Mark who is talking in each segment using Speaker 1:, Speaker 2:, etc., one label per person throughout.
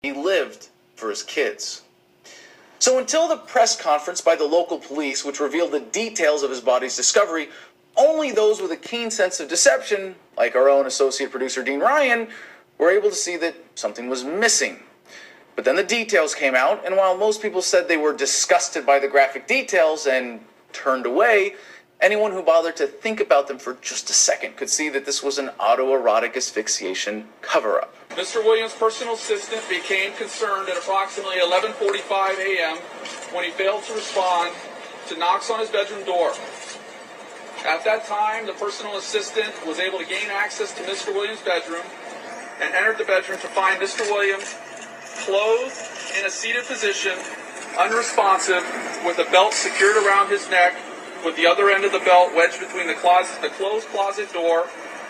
Speaker 1: He lived for his kids. So until the press conference by the local police, which revealed the details of his body's discovery, only those with a keen sense of deception, like our own associate producer Dean Ryan, were able to see that something was missing. But then the details came out, and while most people said they were disgusted by the graphic details and turned away, anyone who bothered to think about them for just a second could see that this was an autoerotic asphyxiation cover-up.
Speaker 2: Mr. Williams' personal assistant became concerned at approximately 11:45 a.m. when he failed to respond to knocks on his bedroom door. At that time, the personal assistant was able to gain access to Mr. Williams' bedroom and entered the bedroom to find Mr. Williams clothed in a seated position, unresponsive, with a belt secured around his neck, with the other end of the belt wedged between the closed closet door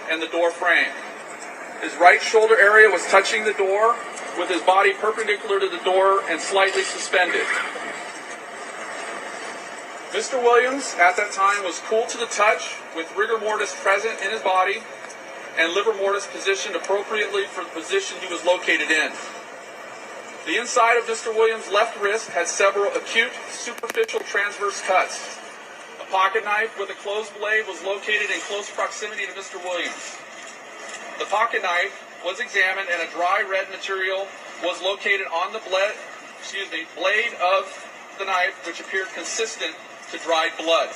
Speaker 2: and the door frame. His right shoulder area was touching the door, with his body perpendicular to the door and slightly suspended. Mr. Williams, at that time, was cool to the touch, with rigor mortis present in his body and livor mortis positioned appropriately for the position he was located in. The inside of Mr. Williams' left wrist had several acute superficial transverse cuts. A pocket knife with a closed blade was located in close proximity to Mr. Williams. The pocket knife was examined and a dry red material was located on the blade of the knife, which appeared consistent to dried blood.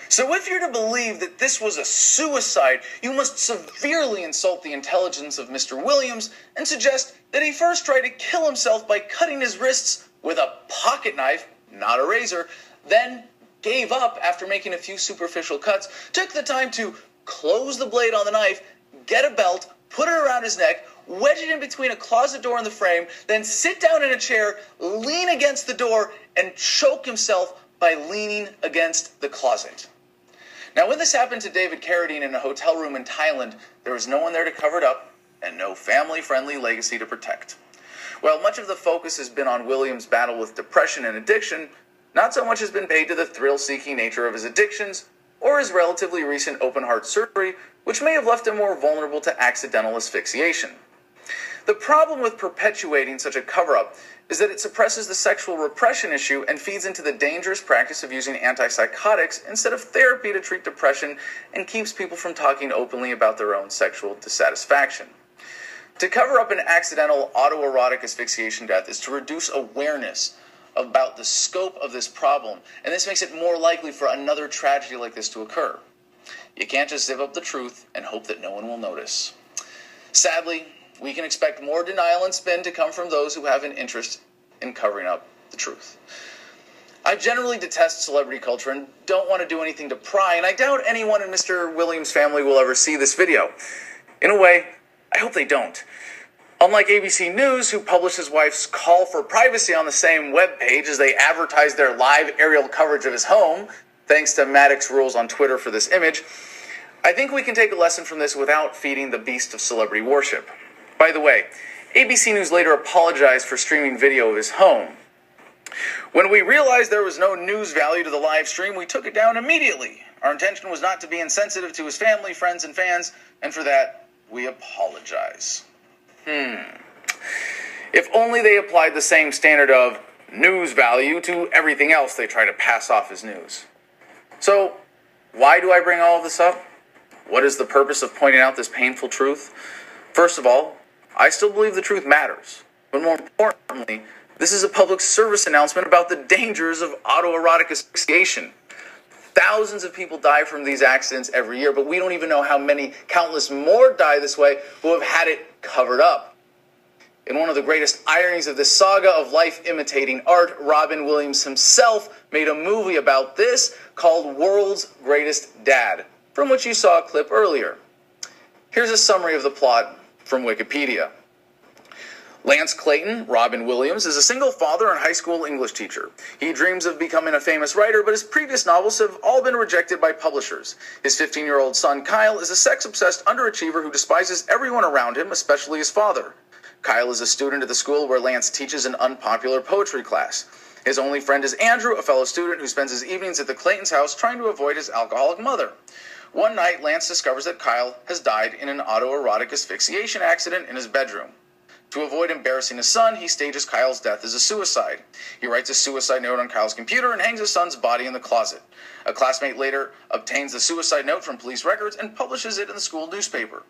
Speaker 1: So if you're to believe that this was a suicide, you must severely insult the intelligence of Mr. Williams and suggest that he first tried to kill himself by cutting his wrists with a pocket knife, not a razor, then gave up after making a few superficial cuts, took the time to close the blade on the knife, get a belt, put it around his neck, wedge it in between a closet door and the frame, then sit down in a chair, lean against the door, and choke himself by leaning against the closet. Now, when this happened to David Carradine in a hotel room in Thailand, there was no one there to cover it up and no family-friendly legacy to protect. While much of the focus has been on Williams' battle with depression and addiction, not so much has been paid to the thrill-seeking nature of his addictions or his relatively recent open-heart surgery, which may have left him more vulnerable to accidental asphyxiation. The problem with perpetuating such a cover-up is that it suppresses the sexual repression issue and feeds into the dangerous practice of using antipsychotics instead of therapy to treat depression and keeps people from talking openly about their own sexual dissatisfaction. To cover up an accidental autoerotic asphyxiation death is to reduce awareness about the scope of this problem, and this makes it more likely for another tragedy like this to occur. You can't just zip up the truth and hope that no one will notice. Sadly, we can expect more denial and spin to come from those who have an interest in covering up the truth. I generally detest celebrity culture and don't want to do anything to pry, and I doubt anyone in Mr. Williams' family will ever see this video. In a way, I hope they don't. Unlike ABC News, who published his wife's call for privacy on the same webpage as they advertised their live aerial coverage of his home, thanks to Maddox Rules on Twitter for this image, I think we can take a lesson from this without feeding the beast of celebrity worship. By the way, ABC News later apologized for streaming video of his home. When we realized there was no news value to the live stream, we took it down immediately. Our intention was not to be insensitive to his family, friends, and fans, and for that, we apologize. If only they applied the same standard of news value to everything else they try to pass off as news. So, why do I bring all of this up? What is the purpose of pointing out this painful truth? First of all, I still believe the truth matters. But more importantly, this is a public service announcement about the dangers of autoerotic asphyxiation. Thousands of people die from these accidents every year, but we don't even know how many countless more die this way who have had it covered up. In one of the greatest ironies of this saga of life imitating art, Robin Williams himself made a movie about this called World's Greatest Dad, from which you saw a clip earlier. Here's a summary of the plot from Wikipedia. Lance Clayton, Robin Williams, is a single father and high school English teacher. He dreams of becoming a famous writer, but his previous novels have all been rejected by publishers. His 15-year-old son, Kyle, is a sex-obsessed underachiever who despises everyone around him, especially his father. Kyle is a student at the school where Lance teaches an unpopular poetry class. His only friend is Andrew, a fellow student who spends his evenings at the Clayton's house trying to avoid his alcoholic mother. One night, Lance discovers that Kyle has died in an autoerotic asphyxiation accident in his bedroom. To avoid embarrassing his son, he stages Kyle's death as a suicide. He writes a suicide note on Kyle's computer and hangs his son's body in the closet. A classmate later obtains the suicide note from police records and publishes it in the school newspaper.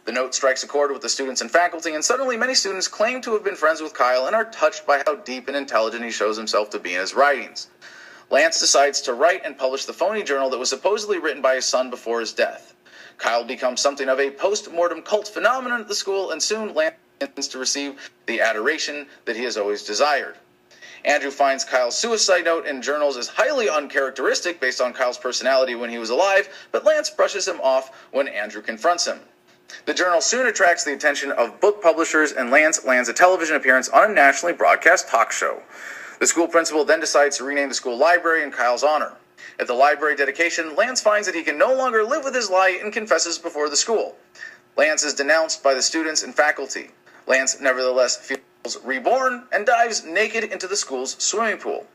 Speaker 1: The note strikes a chord with the students and faculty, and suddenly many students claim to have been friends with Kyle and are touched by how deep and intelligent he shows himself to be in his writings. Lance decides to write and publish the phony journal that was supposedly written by his son before his death. Kyle becomes something of a post-mortem cult phenomenon at the school, and soon Lance begins to receive the adoration that he has always desired. Andrew finds Kyle's suicide note in journals as highly uncharacteristic based on Kyle's personality when he was alive, but Lance brushes him off when Andrew confronts him. The journal soon attracts the attention of book publishers, and Lance lands a television appearance on a nationally broadcast talk show. The school principal then decides to rename the school library in Kyle's honor. At the library dedication, Lance finds that he can no longer live with his lie and confesses before the school. Lance is denounced by the students and faculty. Lance nevertheless feels reborn and dives naked into the school's swimming pool.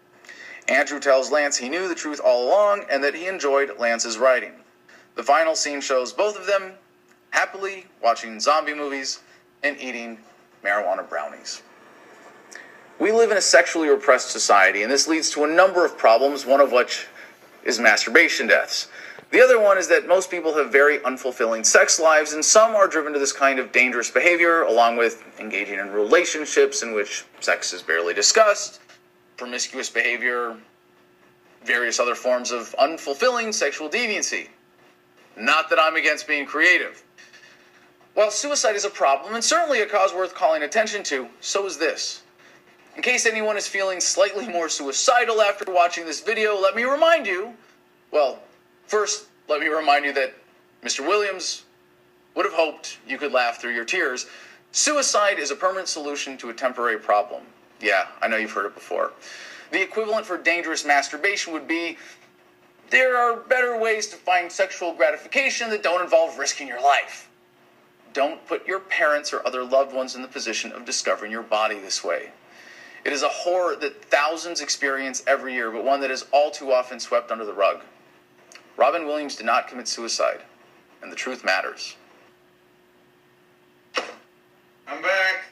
Speaker 1: Andrew tells Lance he knew the truth all along and that he enjoyed Lance's writing. The final scene shows both of them happily watching zombie movies and eating marijuana brownies. We live in a sexually repressed society, and this leads to a number of problems, one of which is masturbation deaths. The other one is that most people have very unfulfilling sex lives, and some are driven to this kind of dangerous behavior, along with engaging in relationships in which sex is barely discussed, promiscuous behavior, various other forms of unfulfilling sexual deviancy. Not that I'm against being creative. While suicide is a problem, and certainly a cause worth calling attention to, so is this. In case anyone is feeling slightly more suicidal after watching this video, let me remind you, first, let me remind you that Mr. Williams would have hoped you could laugh through your tears. Suicide is a permanent solution to a temporary problem. Yeah, I know you've heard it before. The equivalent for dangerous masturbation would be, there are better ways to find sexual gratification that don't involve risking your life. Don't put your parents or other loved ones in the position of discovering your body this way. It is a horror that thousands experience every year, but one that is all too often swept under the rug. Robin Williams did not commit suicide, and the truth matters.
Speaker 3: I'm back.